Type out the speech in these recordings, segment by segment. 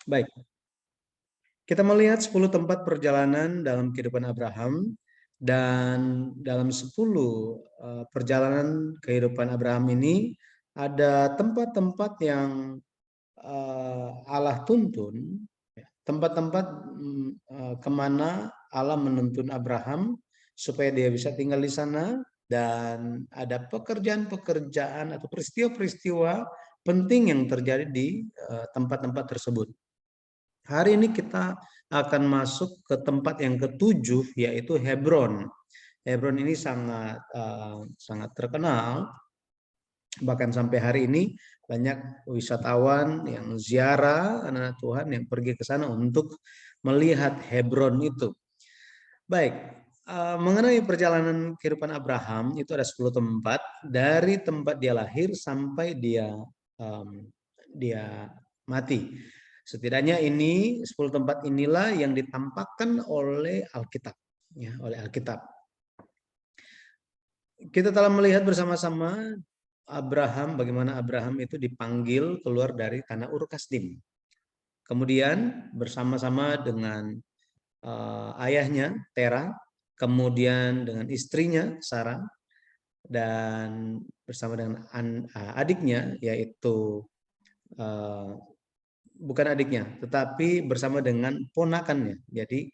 Baik, kita melihat 10 tempat perjalanan dalam kehidupan Abraham, dan dalam 10 perjalanan kehidupan Abraham ini ada tempat-tempat yang Allah tuntun, tempat-tempat kemana Allah menuntun Abraham supaya dia bisa tinggal di sana, dan ada pekerjaan-pekerjaan atau peristiwa-peristiwa penting yang terjadi di tempat-tempat tersebut. Hari ini kita akan masuk ke tempat yang ketujuh, yaitu Hebron. Hebron ini sangat terkenal, bahkan sampai hari ini banyak wisatawan yang ziarah anak-anak Tuhan yang pergi ke sana untuk melihat Hebron itu. Baik, mengenai perjalanan kehidupan Abraham itu ada 10 tempat, dari tempat dia lahir sampai dia mati. Setidaknya ini 10 tempat inilah yang ditampakkan oleh Alkitab, ya, oleh Alkitab. Kita telah melihat bersama-sama bagaimana Abraham itu dipanggil keluar dari tanah Ur Kasdim. Kemudian bersama-sama dengan ayahnya Tera, kemudian dengan istrinya Sarah, dan bersama dengan adiknya, yaitu bukan adiknya, tetapi bersama dengan ponakannya, jadi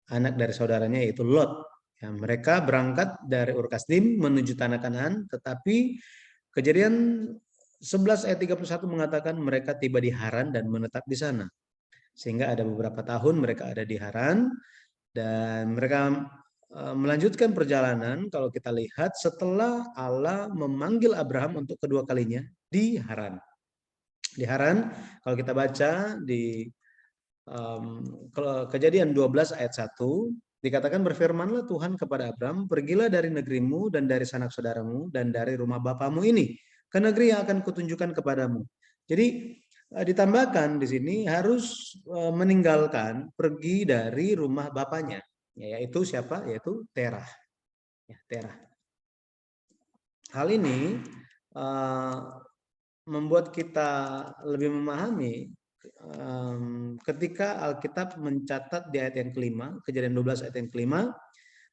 anak dari saudaranya, yaitu Lot. Ya, mereka berangkat dari Ur Kasdim menuju tanah Kanaan, tetapi Kejadian 11 ayat 31 mengatakan mereka tiba di Haran dan menetap di sana. Sehingga ada beberapa tahun mereka ada di Haran, dan mereka melanjutkan perjalanan kalau kita lihat setelah Allah memanggil Abraham untuk kedua kalinya di Haran. Di Haran, kalau kita baca di Kejadian 12 ayat 1, dikatakan, berfirmanlah Tuhan kepada Abraham, pergilah dari negerimu dan dari sanak saudaramu dan dari rumah bapamu ini ke negeri yang akan kutunjukkan kepadamu. Jadi ditambahkan di sini harus meninggalkan, pergi dari rumah bapaknya, yaitu siapa? Yaitu Terah. Ya, Terah. Hal ini membuat kita lebih memahami ketika Alkitab mencatat di ayat yang kelima, Kejadian 12 ayat yang kelima,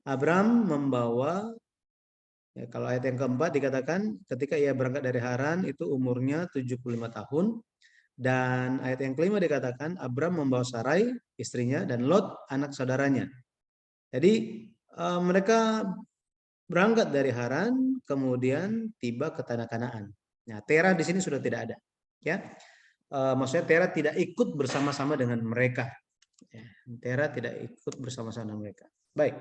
Abraham membawa, ya, kalau ayat yang keempat dikatakan ketika ia berangkat dari Haran itu umurnya 75 tahun, dan ayat yang kelima dikatakan Abraham membawa Sarai istrinya dan Lot anak saudaranya. Jadi mereka berangkat dari Haran kemudian tiba ke tanah Kanaan. Nah, Terah di sini sudah tidak ada, ya. Maksudnya Terah tidak ikut bersama-sama dengan mereka. Ya, Terah tidak ikut bersama-sama dengan mereka. Baik.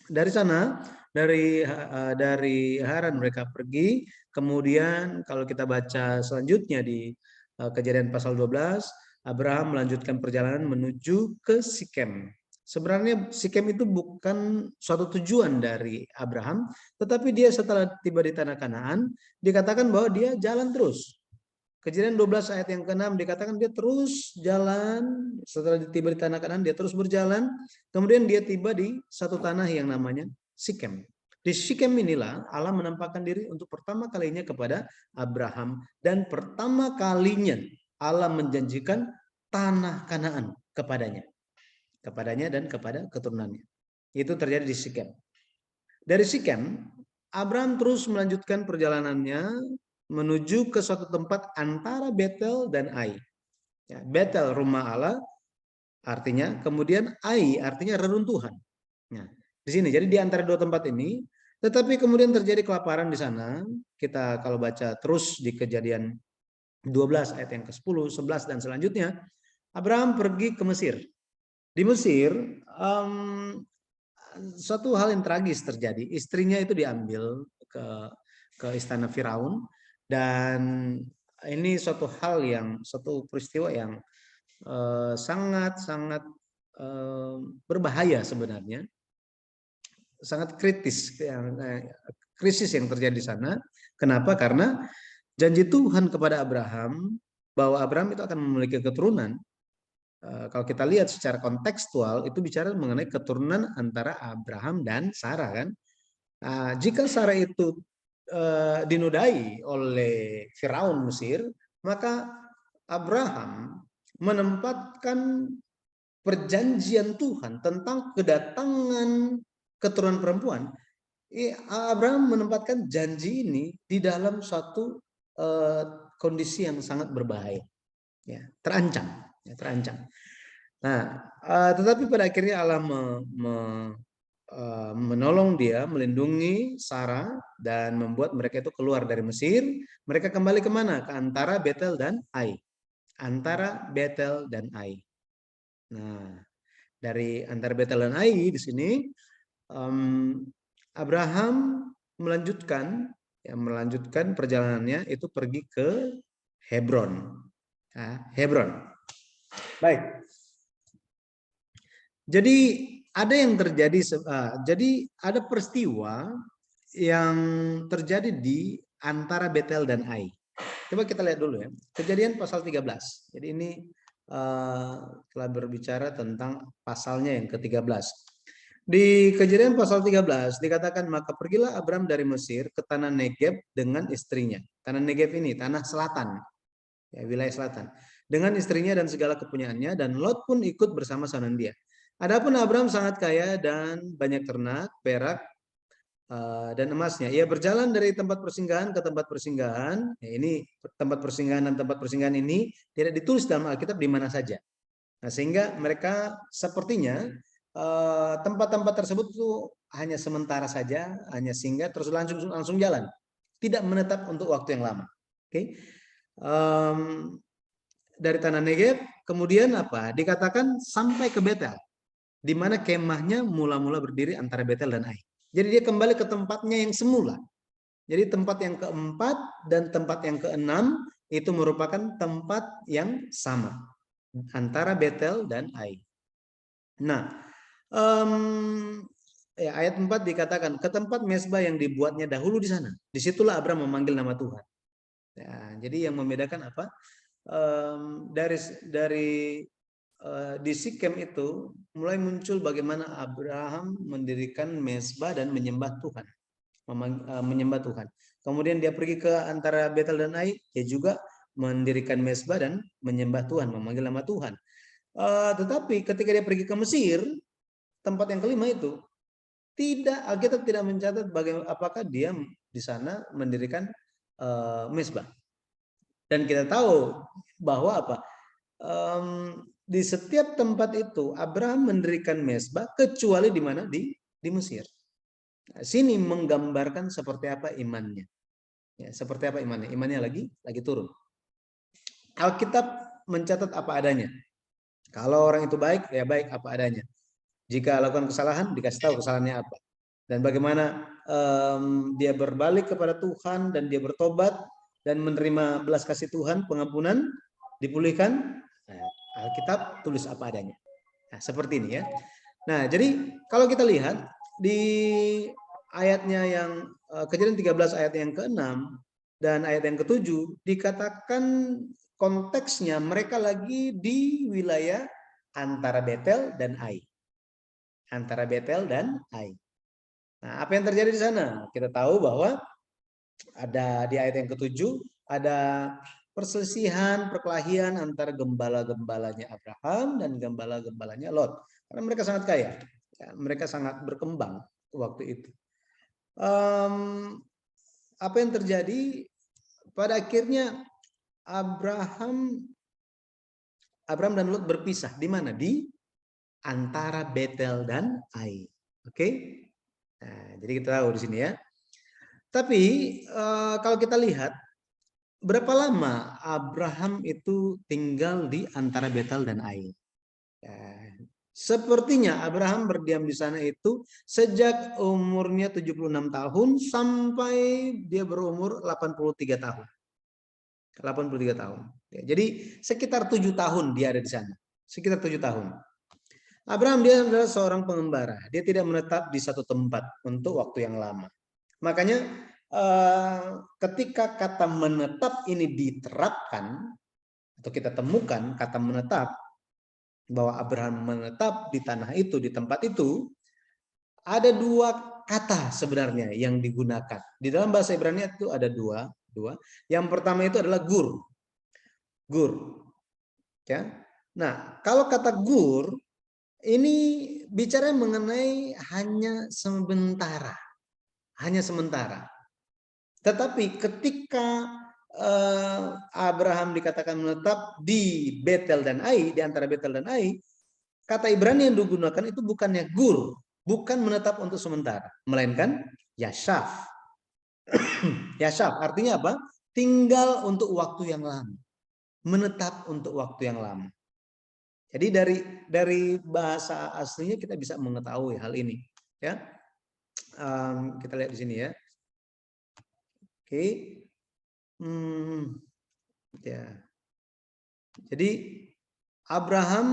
Dari sana, dari Haran mereka pergi, kemudian kalau kita baca selanjutnya di Kejadian pasal 12, Abraham melanjutkan perjalanan menuju ke Sikem. Sebenarnya Sikem itu bukan suatu tujuan dari Abraham, tetapi dia setelah tiba di tanah Kanaan, dikatakan bahwa dia jalan terus. Kejadian 12 ayat yang ke-6 dikatakan dia terus jalan, setelah tiba di tanah Kanaan dia terus berjalan, kemudian dia tiba di satu tanah yang namanya Sikem. Di Sikem inilah Allah menampakkan diri untuk pertama kalinya kepada Abraham, dan pertama kalinya Allah menjanjikan tanah Kanaan kepadanya dan kepada keturunannya. Itu terjadi di Sikem. Dari Sikem, Abraham terus melanjutkan perjalanannya menuju ke suatu tempat antara Betel dan Ai. Ya, Betel rumah Allah artinya, kemudian Ai artinya reruntuhan. Nah, di sini jadi di antara dua tempat ini, tetapi kemudian terjadi kelaparan di sana. Kita kalau baca terus di Kejadian 12 ayat yang ke-10, 11 dan selanjutnya, Abraham pergi ke Mesir. Di Mesir suatu hal yang tragis terjadi. Istrinya itu diambil ke istana Firaun, dan ini suatu peristiwa yang sangat berbahaya sebenarnya, sangat krisis yang terjadi di sana. Kenapa? Karena janji Tuhan kepada Abraham bahwa Abraham itu akan memiliki keturunan. Kalau kita lihat secara kontekstual itu bicara mengenai keturunan antara Abraham dan Sarah, kan? Jika Sarah itu dinodai oleh Firaun Mesir, maka Abraham menempatkan perjanjian Tuhan tentang kedatangan keturunan perempuan. Abraham menempatkan janji ini di dalam suatu kondisi yang sangat berbahaya, ya, terancam, ya, terancam. Nah, tetapi pada akhirnya Allah menolong dia, melindungi Sarah dan membuat mereka itu keluar dari Mesir. Mereka kembali kemana? Ke antara Betel dan Ai. Antara Betel dan Ai. Nah, dari antara Betel dan Ai di sini Abraham melanjutkan perjalanannya itu pergi ke Hebron. Hebron. Baik. Jadi ada yang terjadi, jadi ada peristiwa yang terjadi di antara Betel dan Ai. Coba kita lihat dulu ya. Kejadian pasal 13. Jadi ini telah berbicara tentang pasalnya yang ke-13. Di Kejadian pasal 13 dikatakan, maka pergilah Abram dari Mesir ke tanah Negeb dengan istrinya. Tanah Negeb ini tanah selatan, ya, wilayah selatan, dengan istrinya dan segala kepunyaannya, dan Lot pun ikut bersama-sama dia. Adapun Abram sangat kaya dan banyak ternak, perak, dan emasnya. Ia berjalan dari tempat persinggahan ke tempat persinggahan. Ya, ini tempat persinggahan dan tempat persinggahan ini tidak ditulis dalam Alkitab di mana saja. Nah, sehingga mereka sepertinya tempat-tempat tersebut itu hanya sementara saja, hanya singgah terus langsung jalan, tidak menetap untuk waktu yang lama. Oke. Dari tanah Negeb kemudian apa? Dikatakan sampai ke Betel, di mana kemahnya mula-mula berdiri antara Betel dan Ai. Jadi dia kembali ke tempatnya yang semula. Jadi tempat yang keempat dan tempat yang keenam itu merupakan tempat yang sama antara Betel dan Ai. Nah, ya, ayat 4 dikatakan ke tempat mesbah yang dibuatnya dahulu di sana. Disitulah Abraham memanggil nama Tuhan. Ya, jadi yang membedakan apa? Dari di Sikem itu mulai muncul bagaimana Abraham mendirikan mesbah dan menyembah Tuhan, menyembah Tuhan. Kemudian dia pergi ke antara Betel dan Ai, dia juga mendirikan mesbah dan menyembah Tuhan, memanggil nama Tuhan. Tetapi ketika dia pergi ke Mesir, tempat yang kelima itu, Alkitab tidak mencatat bagaimana apakah dia di sana mendirikan mesbah. Dan kita tahu bahwa apa? Di setiap tempat itu Abraham mendirikan mesbah kecuali di mana? Di Mesir. Nah, sini menggambarkan seperti apa imannya. Ya, seperti apa imannya? Imannya lagi turun. Alkitab mencatat apa adanya. Kalau orang itu baik, ya baik apa adanya. Jika lakukan kesalahan, dikasih tahu kesalahannya apa. Dan bagaimana dia berbalik kepada Tuhan dan dia bertobat dan menerima belas kasih Tuhan, pengampunan, dipulihkan. Nah, Alkitab tulis apa adanya. Nah, seperti ini ya. Nah, jadi kalau kita lihat di ayatnya yang Kejadian 13 ayat yang ke-6 dan ayat yang ke-7 dikatakan konteksnya mereka lagi di wilayah antara Betel dan Ai. Antara Betel dan Ai. Nah, apa yang terjadi di sana? Kita tahu bahwa ada di ayat yang ke-7 ada perselisihan, perkelahian antara gembala-gembalanya Abraham dan gembala-gembalanya Lot. Karena mereka sangat kaya, ya, mereka sangat berkembang waktu itu. Apa yang terjadi? Pada akhirnya Abraham dan Lot berpisah. Di mana? Di antara Betel dan Ai. Oke? Nah, jadi kita tahu di sini ya. Tapi kalau kita lihat berapa lama Abraham itu tinggal di antara Betel dan Ai? Sepertinya Abraham berdiam di sana itu sejak umurnya 76 tahun sampai dia berumur 83 tahun. 83 tahun. Jadi sekitar 7 tahun dia ada di sana. Sekitar 7 tahun. Abraham dia adalah seorang pengembara. Dia tidak menetap di satu tempat untuk waktu yang lama. Makanya ketika kata menetap ini diterapkan atau kita temukan kata menetap bahwa Abraham menetap di tanah itu, di tempat itu, ada dua kata sebenarnya yang digunakan. Di dalam bahasa Ibrani itu ada dua. Yang pertama itu adalah gur. Gur. Ya. Nah, kalau kata gur ini bicara mengenai hanya sementara. Hanya sementara. Tetapi ketika Abraham dikatakan menetap di Betel dan Ai, di antara Betel dan Ai, kata Ibrani yang digunakan itu bukannya gur, bukan menetap untuk sementara, melainkan yashaf. Yashaf artinya apa? Tinggal untuk waktu yang lama. Menetap untuk waktu yang lama. Jadi dari bahasa aslinya kita bisa mengetahui hal ini, ya. Kita lihat di sini ya. Oke. Ya. Jadi Abraham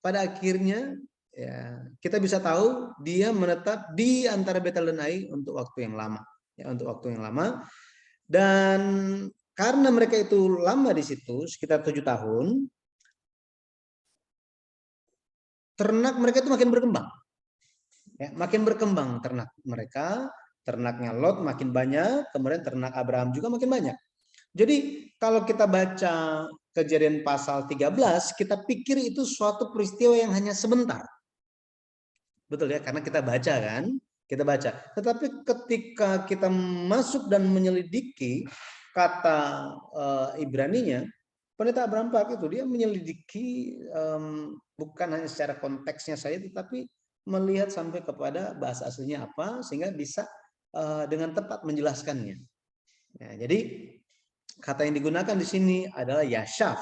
pada akhirnya ya kita bisa tahu dia menetap di antara Betel dan Ai untuk waktu yang lama, ya, untuk waktu yang lama. Dan karena mereka itu lama di situ sekitar 7 tahun, ternak mereka itu makin berkembang. Ya, makin berkembang ternak mereka, ternaknya Lot makin banyak, kemudian ternak Abraham juga makin banyak. Jadi kalau kita baca Kejadian pasal 13, kita pikir itu suatu peristiwa yang hanya sebentar. Betul ya, karena kita baca kan, kita baca. Tetapi ketika kita masuk dan menyelidiki kata Ibraninya, pendeta Abraham Park itu dia menyelidiki bukan hanya secara konteksnya saja, tetapi melihat sampai kepada bahasa aslinya apa, sehingga bisa dengan tepat menjelaskannya. Ya, jadi kata yang digunakan di sini adalah yashaf,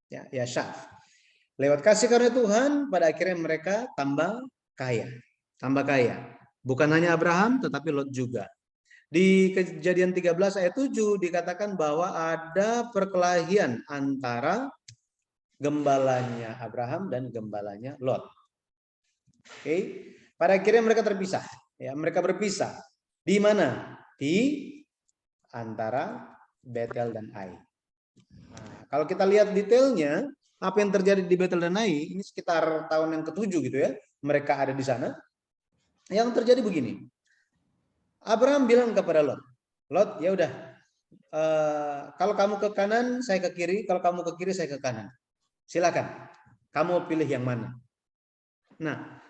ya, yashaf. Lewat kasih karunia Tuhan, pada akhirnya mereka tambah kaya, tambah kaya. Bukan hanya Abraham, tetapi Lot juga. Di Kejadian 13 ayat 7 dikatakan bahwa ada perkelahian antara gembalanya Abraham dan gembalanya Lot. Oke, pada akhirnya mereka terpisah. Ya, mereka berpisah. Di mana? Di antara Betel dan Ai. Nah, kalau kita lihat detailnya, apa yang terjadi di Betel dan Ai, ini sekitar tahun yang ke-7 gitu ya, mereka ada di sana. Yang terjadi begini, Abraham bilang kepada Lot, Lot, ya udah, kalau kamu ke kanan, saya ke kiri, kalau kamu ke kiri, saya ke kanan. Silakan, kamu pilih yang mana. Nah,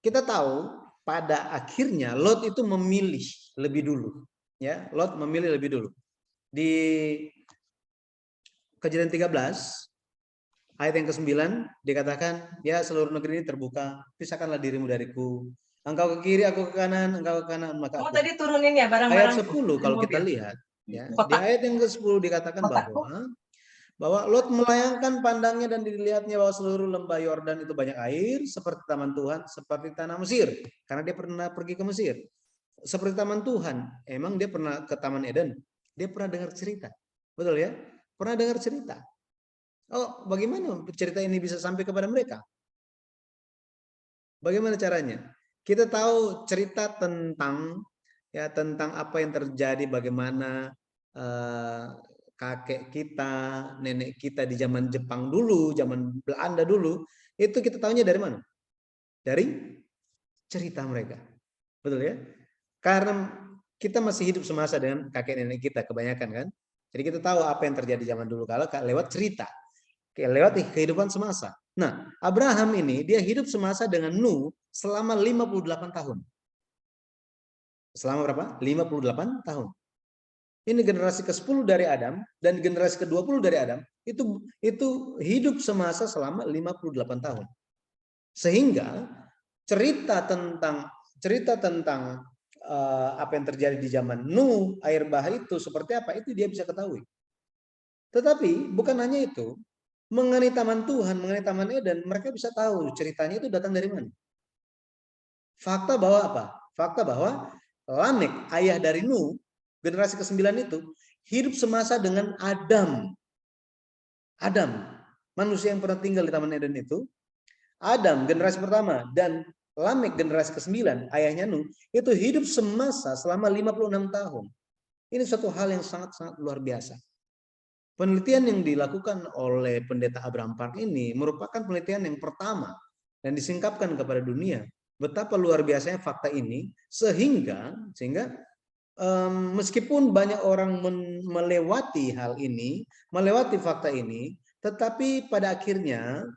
kita tahu pada akhirnya Lot itu memilih lebih dulu, ya, Lot memilih lebih dulu. Di Kejadian 13 ayat yang ke-9 dikatakan, ya seluruh negeri ini terbuka, pisahkanlah dirimu dariku. Engkau ke kiri, aku ke kanan, engkau ke kanan, maka aku. Tadi turunin ya Ayat barang-barang 10 kalau kita lihat, ya, di ayat yang ke-10 dikatakan bahwa Lot melayangkan pandangnya dan dilihatnya bahwa seluruh lembah Yordan itu banyak air seperti taman Tuhan, seperti tanah Mesir, karena dia pernah pergi ke Mesir. Seperti taman Tuhan, emang dia pernah ke Taman Eden, dia pernah dengar cerita, betul ya? Pernah dengar cerita. Oh, bagaimana cerita ini bisa sampai kepada mereka? Bagaimana caranya? Kita tahu cerita tentang tentang apa yang terjadi, bagaimana kakek kita, nenek kita di zaman Jepang dulu, zaman Belanda dulu, itu kita tahunya dari mana? Dari cerita mereka. Betul ya? Karena kita masih hidup semasa dengan kakek nenek kita kebanyakan kan. Jadi kita tahu apa yang terjadi zaman dulu kalau lewat cerita. Lewat kehidupan semasa. Nah, Abraham ini dia hidup semasa dengan Nuh selama 58 tahun. Selama berapa? 58 tahun. Ini generasi ke-10 dari Adam dan generasi ke-20 dari Adam itu hidup semasa selama 58 tahun. Sehingga cerita tentang apa yang terjadi di zaman Nuh, air bah itu seperti apa, itu dia bisa ketahui. Tetapi bukan hanya itu, mengenai taman Tuhan, mengenai taman Eden, mereka bisa tahu ceritanya itu datang dari mana. Fakta bahwa apa? Fakta bahwa Lamek, ayah dari Nuh, generasi ke-9 itu, hidup semasa dengan Adam. Adam, manusia yang pernah tinggal di taman Eden itu, Adam, generasi pertama, dan Lamek, generasi ke-9, ayahnya Nuh, itu hidup semasa selama 56 tahun. Ini suatu hal yang sangat-sangat luar biasa. Penelitian yang dilakukan oleh pendeta Abraham Park ini merupakan penelitian yang pertama dan disingkapkan kepada dunia. Betapa luar biasanya fakta ini sehingga meskipun banyak orang melewati hal ini, melewati fakta ini, tetapi pada akhirnya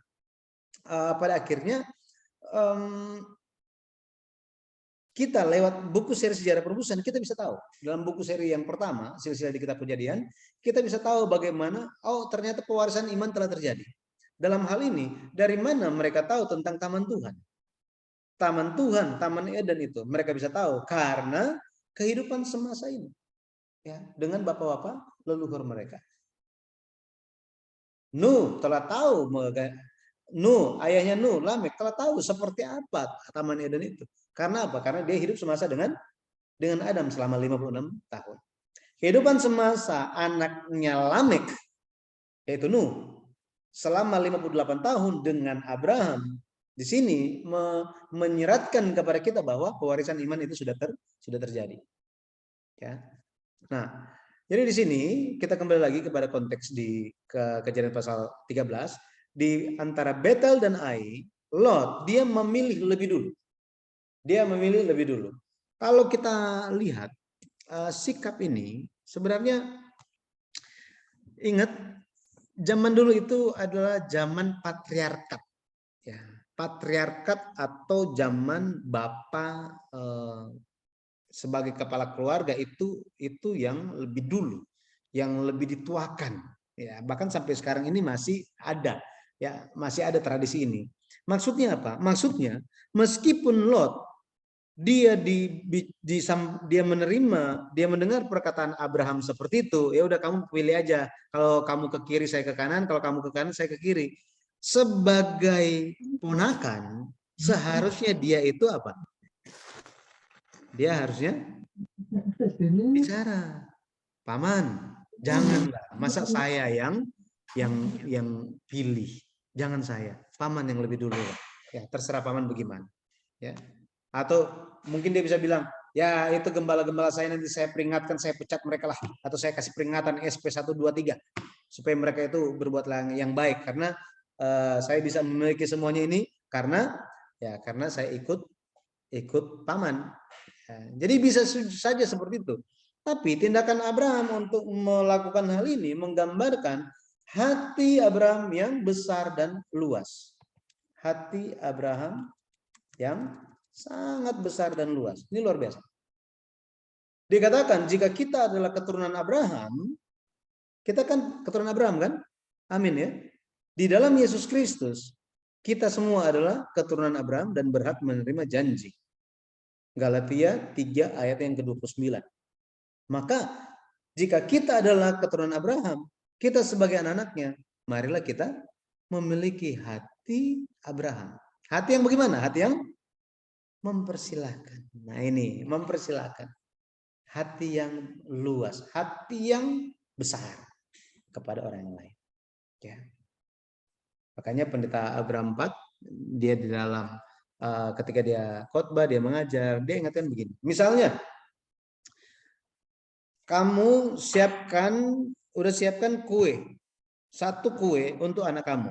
kita lewat buku seri sejarah penebusan kita bisa tahu. Dalam buku seri yang pertama, silsilah di Kitab Kejadian, kita bisa tahu bagaimana ternyata pewarisan iman telah terjadi. Dalam hal ini, dari mana mereka tahu tentang taman Tuhan? Taman Tuhan, Taman Eden itu mereka bisa tahu karena kehidupan semasa ini, ya, dengan bapak-bapak leluhur mereka. Nuh telah tahu, ayahnya Nuh, Lamek telah tahu seperti apa Taman Eden itu. Karena apa? Karena dia hidup semasa dengan Adam selama 56 tahun. Kehidupan semasa anaknya Lamek, yaitu Nuh, selama 58 tahun dengan Abraham, di sini menyeratkan kepada kita bahwa pewarisan iman itu sudah terjadi. Ya. Nah, jadi di sini kita kembali lagi kepada konteks di Kejadian pasal 13, di antara Betel dan Ai, Lot dia memilih lebih dulu. Dia memilih lebih dulu. Kalau kita lihat sikap ini, sebenarnya ingat zaman dulu itu adalah zaman patriarkat, ya, patriarkat atau zaman bapak sebagai kepala keluarga itu yang lebih dulu, yang lebih dituakan, ya, bahkan sampai sekarang ini masih ada, ya, masih ada tradisi ini. Maksudnya apa? Maksudnya meskipun Lot dia mendengar perkataan Abraham seperti itu, ya udah kamu pilih aja, kalau kamu ke kiri saya ke kanan, kalau kamu ke kanan saya ke kiri. Sebagai ponakan seharusnya dia itu apa? Dia harusnya bicara, paman, janganlah, masa saya yang pilih, jangan saya, paman yang lebih dulu, ya terserah paman bagaimana, ya. Atau mungkin dia bisa bilang, ya itu gembala-gembala saya nanti saya peringatkan, saya pecat mereka lah, atau saya kasih peringatan SP 1, 2, 3 supaya mereka itu berbuat yang baik, karena saya bisa memiliki semuanya ini karena saya ikut paman. Ya, jadi bisa saja seperti itu. Tapi tindakan Abraham untuk melakukan hal ini menggambarkan hati Abraham yang besar dan luas. Hati Abraham yang sangat besar dan luas. Ini luar biasa. Dikatakan jika kita adalah keturunan Abraham, kita kan keturunan Abraham kan? Amin ya. Di dalam Yesus Kristus, kita semua adalah keturunan Abraham dan berhak menerima janji. Galatia 3 ayat yang ke-29. Maka jika kita adalah keturunan Abraham, kita sebagai anak-anaknya, marilah kita memiliki hati Abraham. Hati yang bagaimana? Hati yang mempersilahkan. Nah ini, mempersilahkan. Hati yang luas, hati yang besar kepada orang yang lain. Ya. Makanya pendeta Abraham IV, dia di dalam ketika dia khotbah, dia mengajar, dia ingatkan begini. Misalnya, kamu udah siapkan kue, satu kue untuk anak kamu.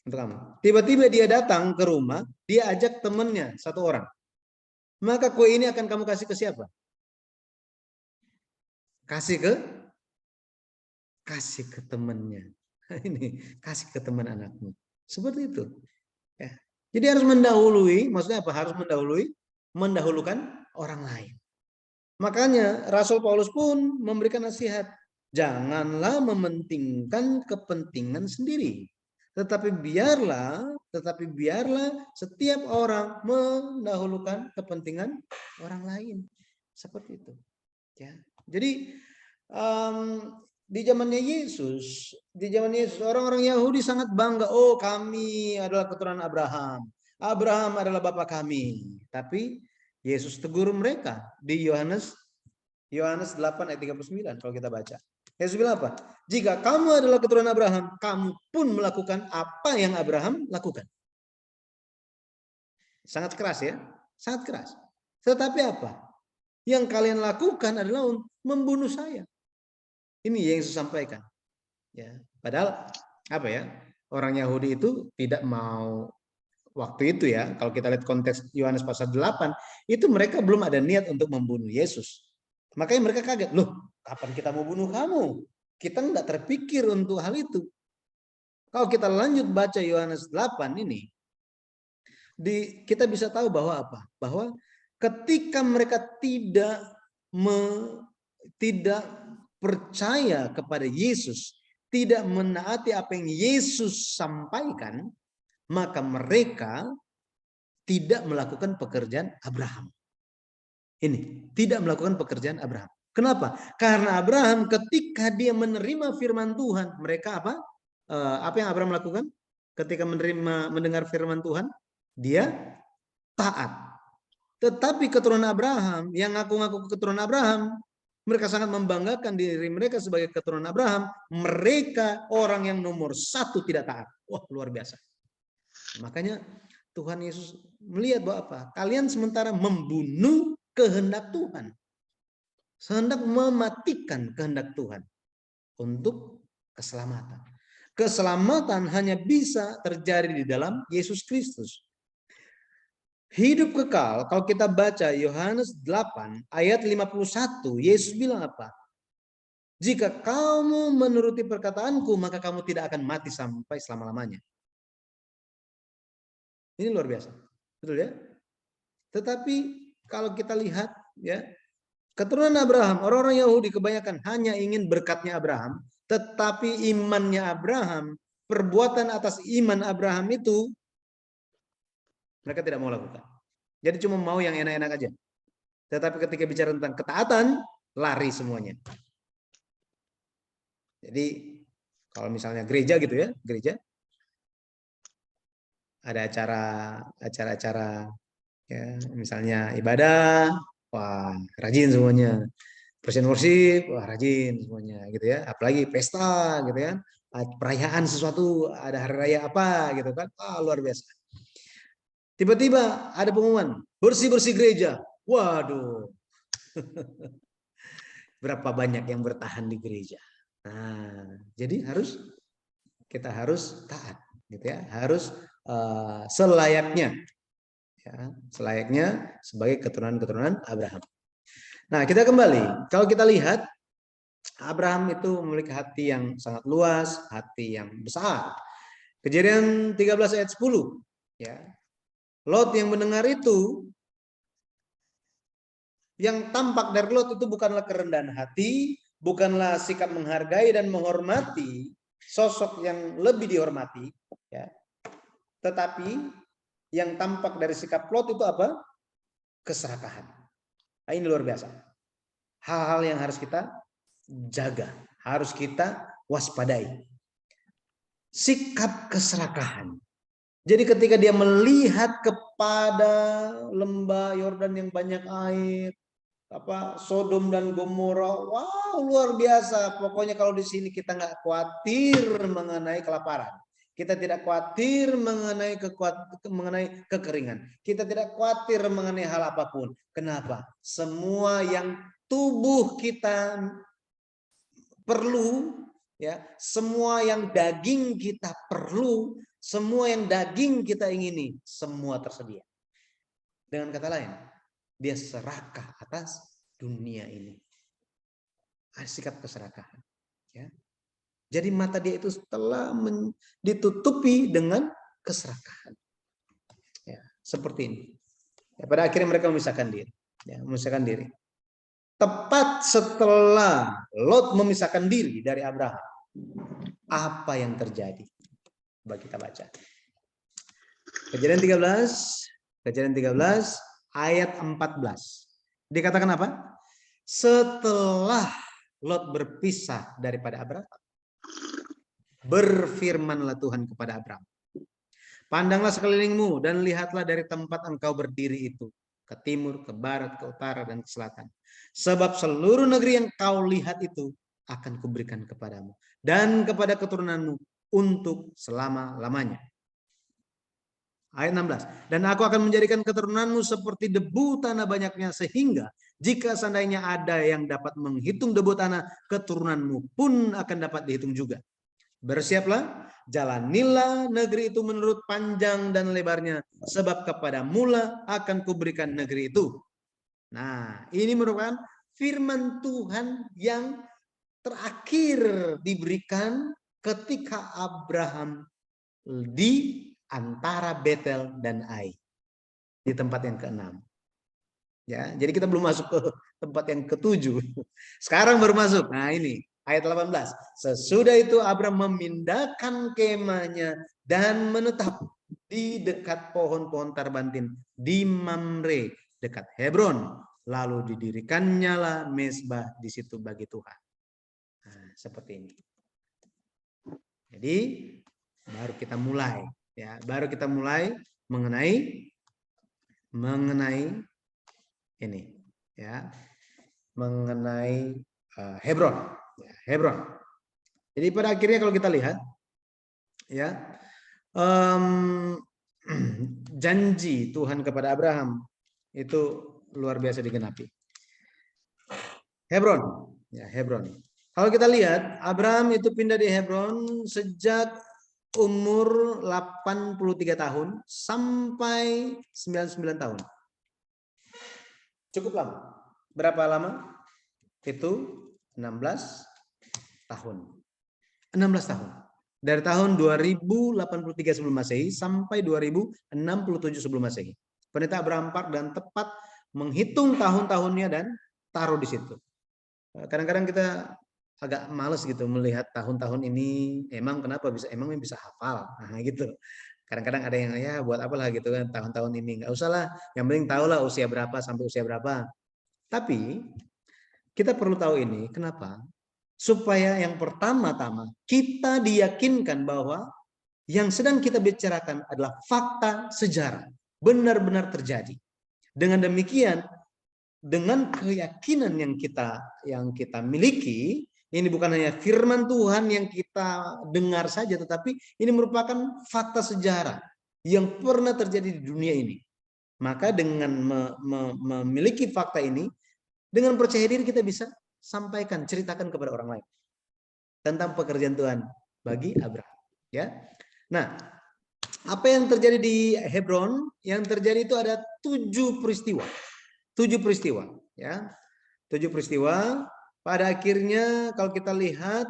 Untuk kamu. Tiba-tiba dia datang ke rumah, dia ajak temannya, satu orang. Maka kue ini akan kamu kasih ke siapa? Kasih ke temannya. Ini kasih ke teman anakmu. Seperti itu. Ya. Jadi harus mendahului, maksudnya apa? Harus mendahulukan orang lain. Makanya Rasul Paulus pun memberikan nasihat, janganlah mementingkan kepentingan sendiri, tetapi biarlah setiap orang mendahulukan kepentingan orang lain. Seperti itu. Ya. Jadi di zamannya Yesus orang-orang Yahudi sangat bangga, oh kami adalah keturunan Abraham. Abraham adalah bapak kami. Tapi Yesus tegur mereka di Yohanes 8 ayat 39 kalau kita baca. Yesus bilang apa? Jika kamu adalah keturunan Abraham, kamu pun melakukan apa yang Abraham lakukan. Sangat keras ya, sangat keras. Tetapi apa? Yang kalian lakukan adalah membunuh saya. Ini yang Yesus sampaikan. Ya, padahal apa ya? Orang Yahudi itu tidak mau waktu itu ya, kalau kita lihat konteks Yohanes pasal 8, itu mereka belum ada niat untuk membunuh Yesus. Makanya mereka kaget, loh kapan kita mau bunuh kamu? Kita nggak terpikir untuk hal itu. Kalau kita lanjut baca Yohanes 8 ini, kita bisa tahu bahwa apa? Bahwa ketika mereka tidak percaya kepada Yesus, tidak menaati apa yang Yesus sampaikan, maka mereka tidak melakukan pekerjaan Abraham. Ini, tidak melakukan pekerjaan Abraham. Kenapa? Karena Abraham ketika dia menerima firman Tuhan, mereka apa? Apa yang Abraham lakukan? Ketika mendengar firman Tuhan, dia taat. Tetapi keturunan Abraham, yang ngaku-ngaku keturunan Abraham, mereka sangat membanggakan diri mereka sebagai keturunan Abraham. Mereka orang yang nomor 1 tidak taat. Wah, luar biasa. Makanya Tuhan Yesus melihat bahwa apa? Kalian sementara membunuh kehendak Tuhan. Hendak mematikan kehendak Tuhan untuk keselamatan. Keselamatan hanya bisa terjadi di dalam Yesus Kristus. Hidup kekal, kalau kita baca Yohanes 8 ayat 51, Yesus bilang apa? Jika kamu menuruti perkataanku, maka kamu tidak akan mati sampai selama-lamanya. Ini luar biasa. Betul ya? Tetapi kalau kita lihat ya, keturunan Abraham, orang-orang Yahudi kebanyakan hanya ingin berkatnya Abraham, tetapi imannya Abraham, perbuatan atas iman Abraham itu mereka tidak mau lakukan. Jadi cuma mau yang enak-enak aja. Tetapi ketika bicara tentang ketaatan, lari semuanya. Jadi kalau misalnya gereja gitu ya, gereja ada acara-acara ya, misalnya ibadah, wah rajin semuanya. Presiden worship, wah rajin semuanya gitu ya. Apalagi pesta gitu kan, perayaan sesuatu, ada hari raya apa gitu kan, luar biasa. Tiba-tiba ada pengumuman, bersih-bersih gereja. Waduh. Berapa banyak yang bertahan di gereja. Nah, jadi kita harus taat gitu ya. Harus selayaknya ya, selayaknya sebagai keturunan-keturunan Abraham. Nah, kita kembali. Kalau kita lihat Abraham itu memiliki hati yang sangat luas, hati yang besar. Kejadian 13 ayat 10 ya. Lot yang mendengar itu, yang tampak dari Lot itu bukanlah kerendahan hati, bukanlah sikap menghargai dan menghormati sosok yang lebih dihormati ya. Tetapi yang tampak dari sikap Lot itu apa? Keserakahan. Nah, ini luar biasa. Hal-hal yang harus kita jaga, harus kita waspadai. Sikap keserakahan. Jadi ketika dia melihat kepada lembah Yordan yang banyak air, Sodom dan Gomora, wow luar biasa. Pokoknya kalau di sini kita nggak khawatir mengenai kelaparan, kita tidak khawatir mengenai kekeringan, kita tidak khawatir mengenai hal apapun. Kenapa? Semua yang tubuh kita perlu, ya, semua yang daging kita perlu, semua yang daging kita ingini, semua tersedia. Dengan kata lain, dia serakah atas dunia ini. Sikap keserakahan. Ya. Jadi mata dia itu telah ditutupi dengan keserakahan. Ya, seperti ini. Ya, pada akhirnya mereka memisahkan diri. Ya, memisahkan diri. Tepat setelah Lot memisahkan diri dari Abraham, apa yang terjadi? Coba kita baca. Kejadian 13 ayat 14. Dikatakan apa? Setelah Lot berpisah daripada Abraham, berfirmanlah Tuhan kepada Abraham, pandanglah sekelilingmu dan lihatlah dari tempat engkau berdiri itu, ke timur, ke barat, ke utara, dan ke selatan. Sebab seluruh negeri yang kau lihat itu akan kuberikan kepadamu dan kepada keturunanmu untuk selama-lamanya. Ayat 16. Dan aku akan menjadikan keturunanmu seperti debu tanah banyaknya, sehingga jika seandainya ada yang dapat menghitung debu tanah, keturunanmu pun akan dapat dihitung juga. Bersiaplah, jalanilah negeri itu menurut panjang dan lebarnya, sebab kepada mula akan kuberikan negeri itu. Nah, ini merupakan firman Tuhan yang terakhir diberikan ketika Abraham di antara Betel dan Ai, di tempat yang ke-6. Ya, jadi kita belum masuk ke tempat yang ke-7. Sekarang baru masuk. Nah, ini ayat 18. Sesudah itu Abraham memindahkan kemahnya dan menetap di dekat pohon-pohon tarbantin di Mamre dekat Hebron. Lalu didirikannya lah mezbah di situ bagi Tuhan. Nah, seperti ini. Jadi baru kita mulai, ya, baru kita mulai mengenai ini, ya, mengenai Hebron, ya, Hebron. Jadi pada akhirnya kalau kita lihat, ya, janji Tuhan kepada Abraham itu luar biasa digenapi. Hebron, ya, Hebron. Kalau kita lihat, Abraham itu pindah di Hebron sejak umur 83 tahun sampai 99 tahun. Cukup lama. Berapa lama? Itu 16 tahun. 16 tahun. Dari tahun 2083 sebelum Masehi sampai 2067 sebelum Masehi. Pendeta Abraham Park dan tepat menghitung tahun-tahunnya dan taruh di situ. Kadang-kadang kita agak males gitu melihat tahun-tahun ini, emang kenapa bisa hafal, nah gitu. Kadang-kadang ada yang ya buat apalah gitu kan tahun-tahun ini, nggak usah lah, yang penting tahulah usia berapa sampai usia berapa. Tapi kita perlu tahu ini kenapa? Supaya yang pertama-tama kita diyakinkan bahwa yang sedang kita bicarakan adalah fakta sejarah, benar-benar terjadi. Dengan demikian, dengan keyakinan yang kita miliki, ini bukan hanya firman Tuhan yang kita dengar saja, tetapi ini merupakan fakta sejarah yang pernah terjadi di dunia ini. Maka dengan memiliki fakta ini, dengan percaya diri kita bisa sampaikan, ceritakan kepada orang lain tentang pekerjaan Tuhan bagi Abraham. Ya, nah, apa yang terjadi di Hebron? Yang terjadi itu ada 7 peristiwa. 7 peristiwa, ya, 7 peristiwa. Pada akhirnya kalau kita lihat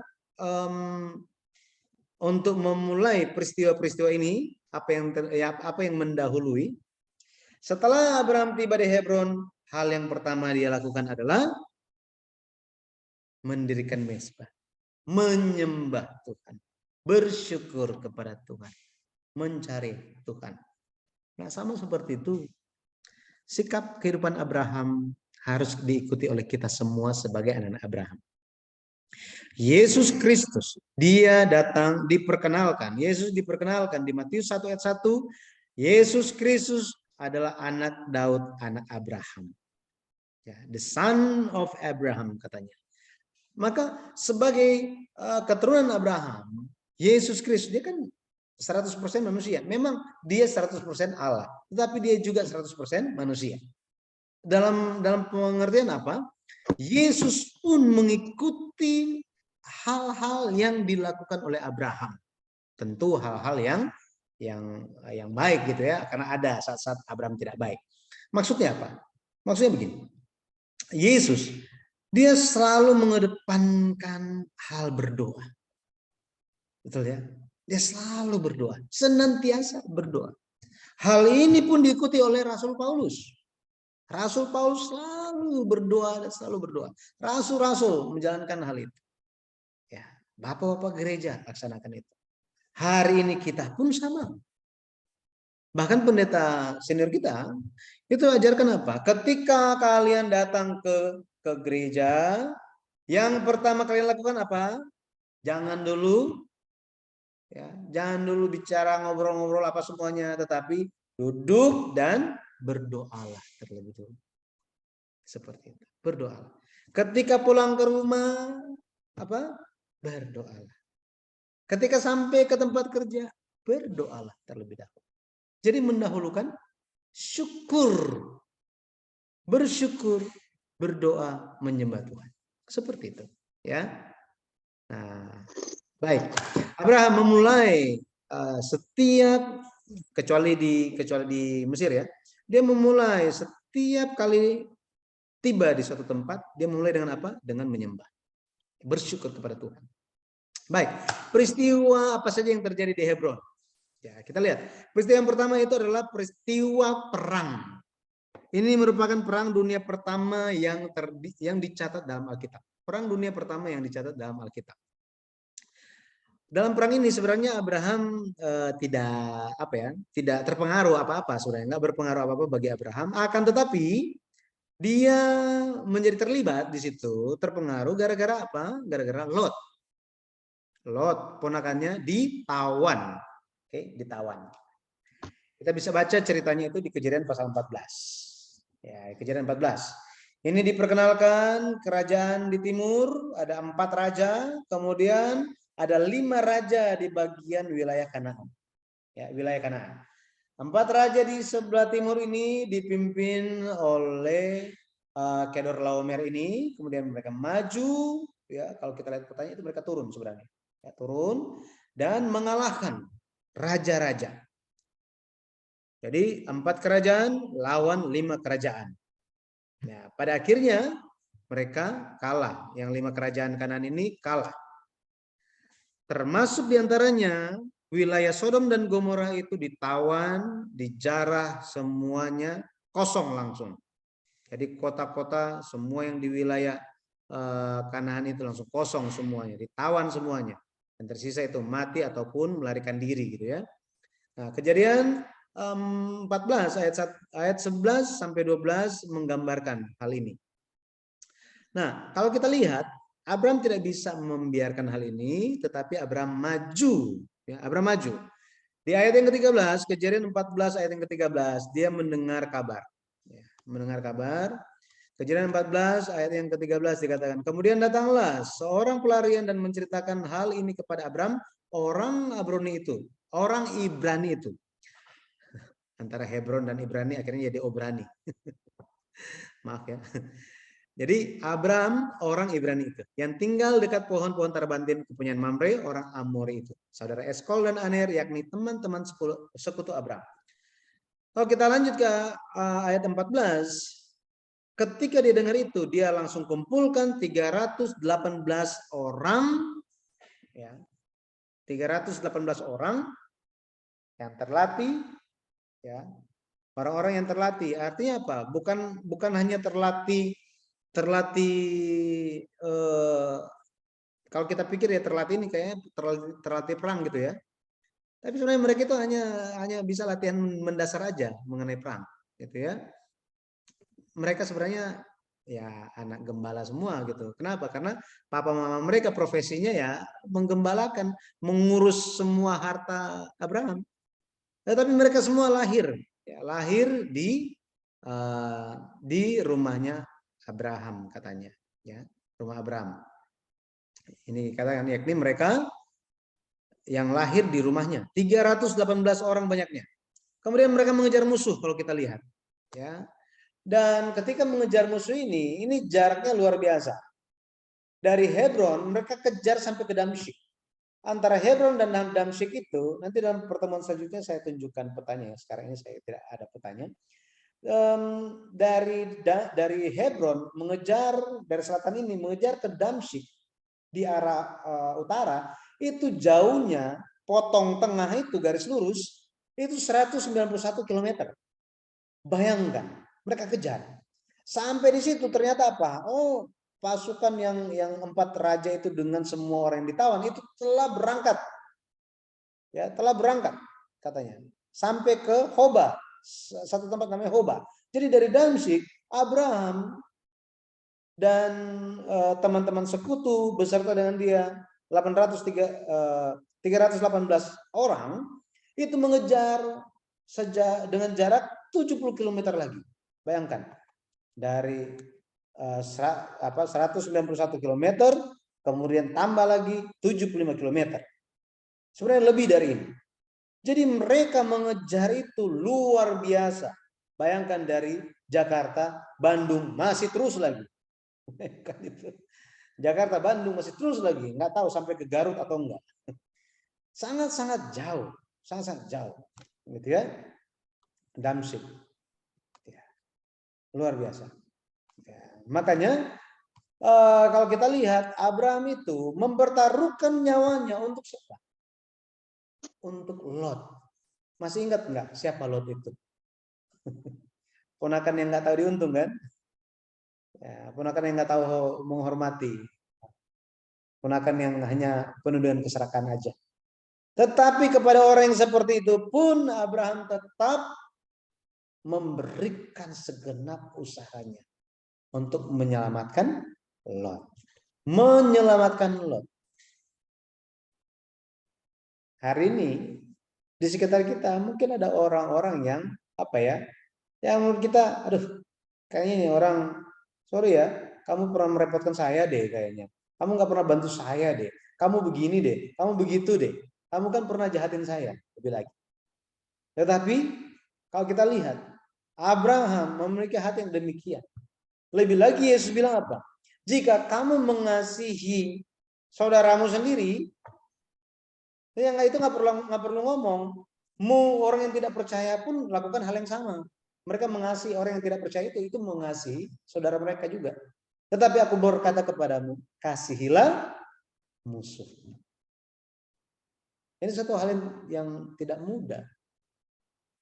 untuk memulai peristiwa-peristiwa ini, apa yang mendahului? Setelah Abraham tiba di Hebron, hal yang pertama dia lakukan adalah mendirikan mezbah, menyembah Tuhan, bersyukur kepada Tuhan, mencari Tuhan. Nah, sama seperti itu, sikap kehidupan Abraham harus diikuti oleh kita semua sebagai anak-anak Abraham. Yesus Kristus, dia datang diperkenalkan. Yesus diperkenalkan di Matius 1 ayat 1. Yesus Kristus adalah anak Daud, anak Abraham. Ya, the son of Abraham katanya. Maka sebagai keturunan Abraham, Yesus Kristus dia kan 100% manusia. Memang dia 100% Allah, tetapi dia juga 100% manusia. Dalam pengertian apa? Yesus pun mengikuti hal-hal yang dilakukan oleh Abraham. Tentu hal-hal yang baik gitu ya, karena ada saat-saat Abraham tidak baik. Maksudnya apa? Maksudnya begini. Yesus dia selalu mengedepankan hal berdoa. Betul ya? Dia selalu berdoa, senantiasa berdoa. Hal ini pun diikuti oleh Rasul Paulus. Rasul Paulus selalu berdoa dan selalu berdoa. Rasul-rasul menjalankan hal itu. Ya, bapak-bapak gereja laksanakan itu. Hari ini kita pun sama. Bahkan pendeta senior kita itu ajarkan apa? Ketika kalian datang ke gereja, yang pertama kalian lakukan apa? Jangan dulu bicara ngobrol-ngobrol apa semuanya, tetapi duduk dan berdoalah terlebih dulu. Seperti itu, berdoalah. Ketika pulang ke rumah, berdoalah. Ketika sampai ke tempat kerja, berdoalah terlebih dahulu. Jadi mendahulukan syukur, bersyukur, berdoa, menyembah Tuhan. Seperti itu, ya. Nah, baik. Abraham memulai setiap kecuali di Mesir ya. Dia memulai setiap kali tiba di suatu tempat, dia mulai dengan apa? Dengan menyembah. Bersyukur kepada Tuhan. Baik, peristiwa apa saja yang terjadi di Hebron? Ya, kita lihat. Peristiwa yang pertama itu adalah peristiwa perang. Ini merupakan perang dunia pertama yang dicatat dalam Alkitab. Perang dunia pertama yang dicatat dalam Alkitab. Dalam perang ini sebenarnya Abraham tidak terpengaruh apa-apa, sebenarnya nggak berpengaruh apa-apa bagi Abraham. Akan tetapi dia menjadi terlibat di situ, terpengaruh gara-gara apa? Gara-gara Lot. Lot, ponakannya ditawan. Oke, ditawan. Kita bisa baca ceritanya itu di Kejadian pasal 14. Ya, Kejadian 14. Ini diperkenalkan kerajaan di timur, ada 4 raja, kemudian ada 5 raja di bagian wilayah Kanaan. Ya, wilayah Kanaan. 4 raja di sebelah timur ini dipimpin oleh Kedorlaomer ini, kemudian mereka maju, ya kalau kita lihat petanya itu mereka turun sebenarnya. Ya, turun dan mengalahkan raja-raja. Jadi 4 kerajaan lawan 5 kerajaan. Nah, pada akhirnya mereka kalah. Yang 5 kerajaan Kanaan ini kalah. Termasuk diantaranya wilayah Sodom dan Gomora itu ditawan, dijarah, semuanya kosong langsung. Jadi kota-kota semua yang di wilayah Kanaan itu langsung kosong semuanya, ditawan semuanya. Dan tersisa itu mati ataupun melarikan diri gitu ya. Nah, Kejadian 14 ayat 11 sampai 12 menggambarkan hal ini. Nah, kalau kita lihat Abraham tidak bisa membiarkan hal ini, tetapi Abraham maju. Ya, Abraham maju. Di ayat yang ke-13, Kejadian 14 ayat yang ke-13, dia mendengar kabar. Ya, mendengar kabar. Kejadian 14 ayat yang ke-13 dikatakan, kemudian datanglah seorang pelarian dan menceritakan hal ini kepada Abraham, orang Abroni itu, orang Ibrani itu. Antara Hebron dan Ibrani akhirnya jadi Obrani. Maaf ya. Jadi Abraham orang Ibrani itu yang tinggal dekat pohon-pohon terbanding kepunyaan Mamre orang Amori itu. Saudara Eskol dan Aner yakni teman-teman sekutu Abraham. Kalau kita lanjut ke ayat 14. Ketika dia dengar itu, dia langsung kumpulkan 318 orang, ya, 318 orang yang terlatih, ya, orang-orang yang terlatih. Artinya apa? Bukan hanya terlatih. Kalau kita pikir ya terlatih ini kayaknya terlatih perang gitu ya. Tapi sebenarnya mereka itu hanya bisa latihan mendasar aja mengenai perang, gitu ya. Mereka sebenarnya ya anak gembala semua gitu. Kenapa? Karena papa mama mereka profesinya ya menggembalakan, mengurus semua harta Abraham. Tetapi mereka semua lahir di rumahnya Abraham katanya, ya, rumah Abraham. Ini katakan yakni mereka yang lahir di rumahnya, 318 orang banyaknya. Kemudian mereka mengejar musuh kalau kita lihat, ya. Dan ketika mengejar musuh ini jaraknya luar biasa. Dari Hebron mereka kejar sampai ke Damsyik. Antara Hebron dan Damsyik itu nanti dalam pertemuan selanjutnya saya tunjukkan petanya. Sekarang ini saya tidak ada petanya. Dari Hebron mengejar dari selatan ini mengejar ke Damsyik di arah utara itu jauhnya potong tengah itu garis lurus itu 191 km. Bayangkan mereka kejar sampai di situ ternyata apa? Oh, pasukan yang 4 raja itu dengan semua orang yang ditawan itu telah berangkat, ya telah berangkat katanya sampai ke Hoba, satu tempat namanya Hoba. Jadi dari Damsyik Abraham dan teman-teman sekutu beserta dengan dia 318 orang itu mengejar dengan jarak 70 km lagi. Bayangkan dari 191 km kemudian tambah lagi 75 km. Sebenarnya lebih dari ini. Jadi mereka mengejar itu luar biasa. Bayangkan dari Jakarta, Bandung masih terus lagi. Jakarta, Bandung masih terus lagi. Nggak tahu sampai ke Garut atau enggak. Sangat-sangat jauh. Sangat-sangat jauh. Gitu ya. Damsyik. Ya. Luar biasa. Ya. Makanya kalau kita lihat Abraham itu mempertaruhkan nyawanya untuk siapa? Untuk Lot. Masih ingat nggak siapa Lot itu? Ponakan yang nggak tahu diuntung kan? Ya, ponakan yang nggak tahu menghormati. Ponakan yang hanya penuh dengan keserakahan aja. Tetapi kepada orang yang seperti itu pun Abraham tetap memberikan segenap usahanya untuk menyelamatkan Lot. Menyelamatkan Lot. Hari ini di sekitar kita mungkin ada orang-orang yang apa ya? Yang menurut kita, aduh, kayaknya ini orang, sorry ya, kamu pernah merepotkan saya deh kayaknya. Kamu nggak pernah bantu saya deh. Kamu begini deh, kamu begitu deh. Kamu kan pernah jahatin saya, lebih lagi. Tetapi kalau kita lihat, Abraham memiliki hati yang demikian. Lebih lagi Yesus bilang apa? Jika kamu mengasihi saudaramu sendiri, yang itu nggak perlu ngomong. Mau orang yang tidak percaya pun lakukan hal yang sama. Mereka mengasihi orang yang tidak percaya itu mengasihi saudara mereka juga. Tetapi aku berkata kepadamu, kasihilah musuh. Ini satu hal yang tidak mudah.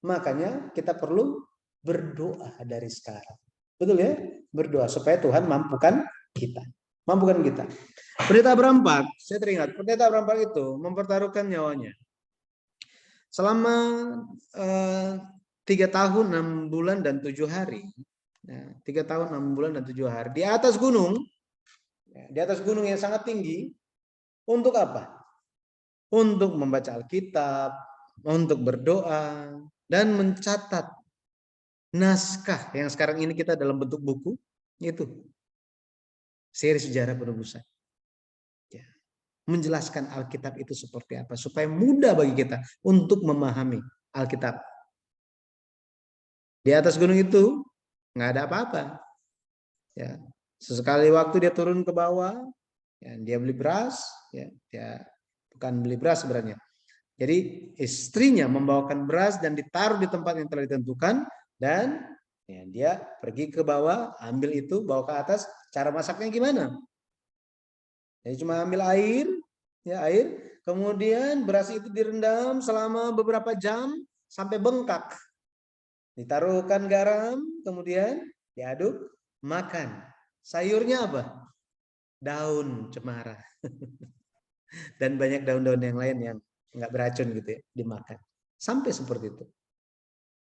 Makanya kita perlu berdoa dari sekarang. Betul ya? Berdoa supaya Tuhan mampukan kita. Mampukan kita. Pendeta Abraham 4, saya teringat, pendeta Abraham 4 itu mempertaruhkan nyawanya. Selama 3 tahun 6 bulan dan 7 hari. 3 tahun 6 bulan dan 7 hari. Di atas gunung yang sangat tinggi. Untuk apa? Untuk membaca Alkitab, untuk berdoa, dan mencatat naskah yang sekarang ini kita dalam bentuk buku, itu seri sejarah penebusan. Ya. Menjelaskan Alkitab itu seperti apa, supaya mudah bagi kita untuk memahami Alkitab. Di atas gunung itu nggak ada apa-apa. Ya. Sesekali waktu dia turun ke bawah, ya, dia beli beras, ya, dia bukan beli beras sebenarnya. Jadi istrinya membawakan beras dan ditaruh di tempat yang telah ditentukan, dan ya, dia pergi ke bawah, ambil itu, bawa ke atas. Cara masaknya gimana? Jadi cuma ambil air, ya air, kemudian beras itu direndam selama beberapa jam sampai bengkak. Ditaruhkan garam, kemudian diaduk, makan. Sayurnya apa? Daun cemara. Dan banyak daun-daun yang lain yang nggak beracun gitu ya, dimakan. Sampai seperti itu.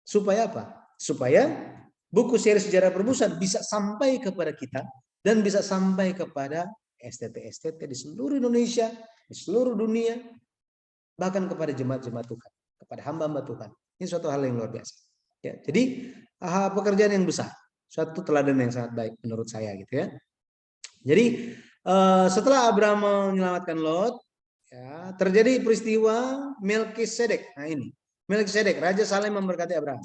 Supaya apa? Supaya buku seri sejarah penebusan bisa sampai kepada kita dan bisa sampai kepada STT-STT di seluruh Indonesia, di seluruh dunia, bahkan kepada jemaat-jemaat Tuhan, kepada hamba-hamba Tuhan. Ini suatu hal yang luar biasa. Ya, jadi pekerjaan yang besar, suatu teladan yang sangat baik menurut saya gitu ya. Jadi setelah Abraham menyelamatkan Lot, ya, terjadi peristiwa Melkisedek. Nah ini, Melkisedek, Raja Salem memberkati Abraham.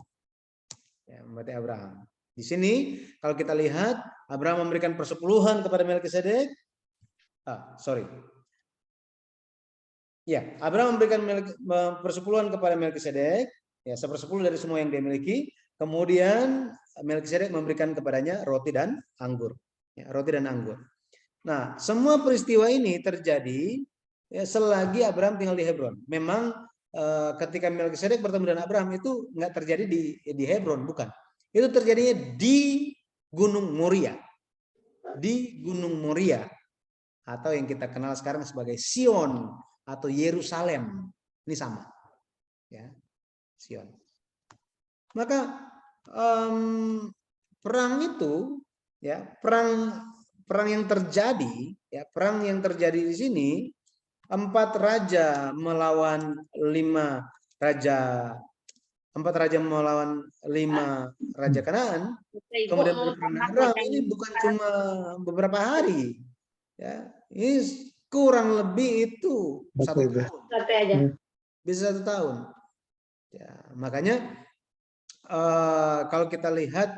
Ya, memberkati Abraham. Di sini kalau kita lihat Abraham memberikan persepuluhan kepada Melkisedek. Ya, Abraham memberikan persepuluhan kepada Melkisedek, ya, 1/10 dari semua yang dia miliki. Kemudian Melkisedek memberikan kepadanya roti dan anggur. Ya, roti dan anggur. Nah, semua peristiwa ini terjadi ya, selagi Abraham tinggal di Hebron. Memang ketika Melkisedek bertemu dengan Abraham itu nggak terjadi di Hebron, bukan. Itu terjadinya di Gunung Moria. Di Gunung Moria, atau yang kita kenal sekarang sebagai Sion atau Yerusalem. Ini sama. Ya, Sion. Maka perang itu, ya, perang yang terjadi, ya, perang yang terjadi di sini, 4 raja melawan 5 raja, 4 raja melawan 5 raja Kanaan. Kemudian berperang Abraham ini bukan cuma beberapa hari, ya, ini kurang lebih itu 1 tahun, bisa 1 tahun. Ya, makanya kalau kita lihat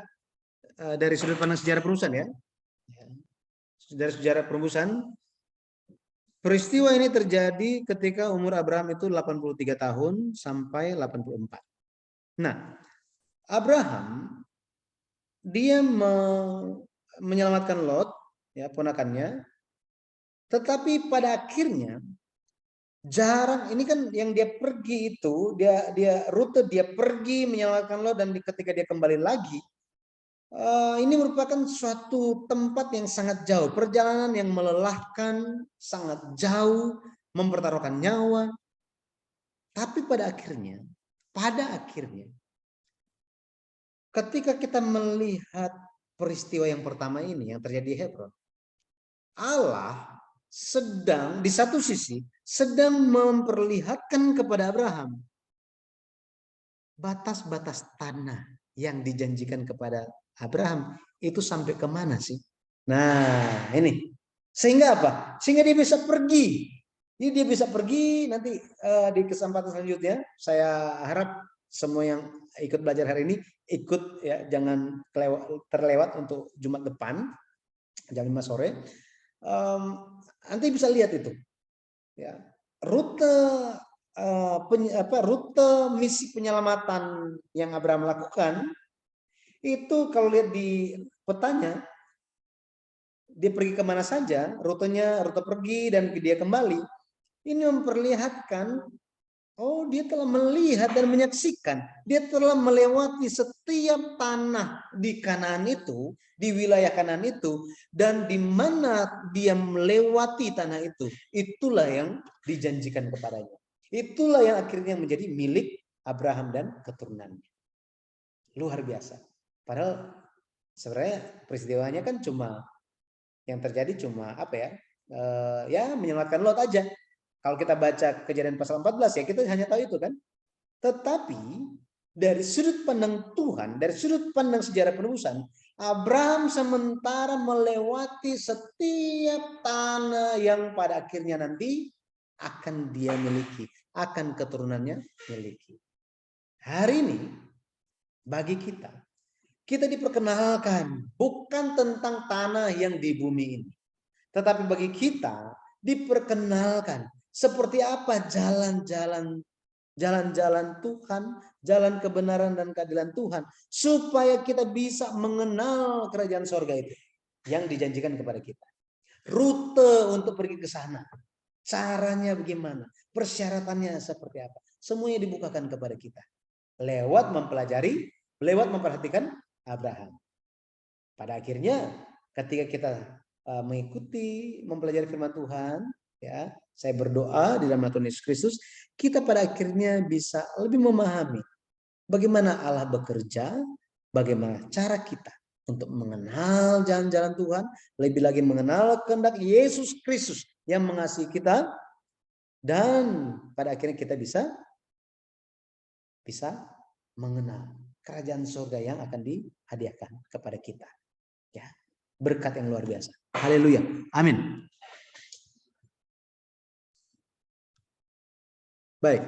dari sudut pandang sejarah penebusan ya, dari sejarah penebusan, peristiwa ini terjadi ketika umur Abraham itu 83 tahun sampai 84. Nah, Abraham dia menyelamatkan Lot, ya ponakannya. Tetapi pada akhirnya jarang, ini kan yang dia pergi itu, dia rute dia pergi menyelamatkan Lot, dan ketika dia kembali lagi, ini merupakan suatu tempat yang sangat jauh, perjalanan yang melelahkan, sangat jauh, mempertaruhkan nyawa. Tapi pada akhirnya, ketika kita melihat peristiwa yang pertama ini yang terjadi di Hebron, Allah sedang di satu sisi sedang memperlihatkan kepada Abraham batas-batas tanah yang dijanjikan kepada Abraham itu sampai kemana sih? Nah, ini sehingga apa? Sehingga dia bisa pergi. Jadi dia bisa pergi. Nanti di kesempatan selanjutnya saya harap semua yang ikut belajar hari ini ikut, ya, jangan terlewat untuk Jumat depan jam 5 sore. Nanti bisa lihat itu, ya, rute rute misi penyelamatan yang Abraham lakukan itu. Kalau lihat di petanya, dia pergi kemana saja, rutenya, rute pergi dan dia kembali, ini memperlihatkan, oh, dia telah melihat dan menyaksikan, dia telah melewati setiap tanah di Kanaan itu, di wilayah Kanaan itu, dan di mana dia melewati tanah itu, itulah yang dijanjikan kepadanya. Itulah yang akhirnya menjadi milik Abraham dan keturunannya. Luar biasa. Padahal sebenarnya peristiwanya kan cuma, yang terjadi cuma apa ya? Ya menyelamatkan Lot aja. Kalau kita baca Kejadian pasal 14 ya kita hanya tahu itu kan. Tetapi dari sudut pandang Tuhan, dari sudut pandang sejarah penebusan, Abraham sementara melewati setiap tanah yang pada akhirnya nanti akan dia miliki, akan keturunannya miliki. Hari ini bagi kita diperkenalkan bukan tentang tanah yang di bumi ini, tetapi bagi kita diperkenalkan seperti apa jalan-jalan Tuhan, jalan kebenaran dan keadilan Tuhan, supaya kita bisa mengenal kerajaan sorga itu yang dijanjikan kepada kita. Rute untuk pergi ke sana, caranya bagaimana, persyaratannya seperti apa, semuanya dibukakan kepada kita lewat mempelajari, lewat memperhatikan Abraham. Pada akhirnya ketika kita mengikuti, mempelajari firman Tuhan, ya, saya berdoa di dalam nama Tuhan Yesus Kristus, kita pada akhirnya bisa lebih memahami bagaimana Allah bekerja, bagaimana cara kita untuk mengenal jalan-jalan Tuhan, lebih lagi mengenal kehendak Yesus Kristus yang mengasihi kita, dan pada akhirnya kita bisa mengenal kerajaan surga yang akan dihadiahkan kepada kita. Ya, berkat yang luar biasa. Haleluya. Amin. Baik.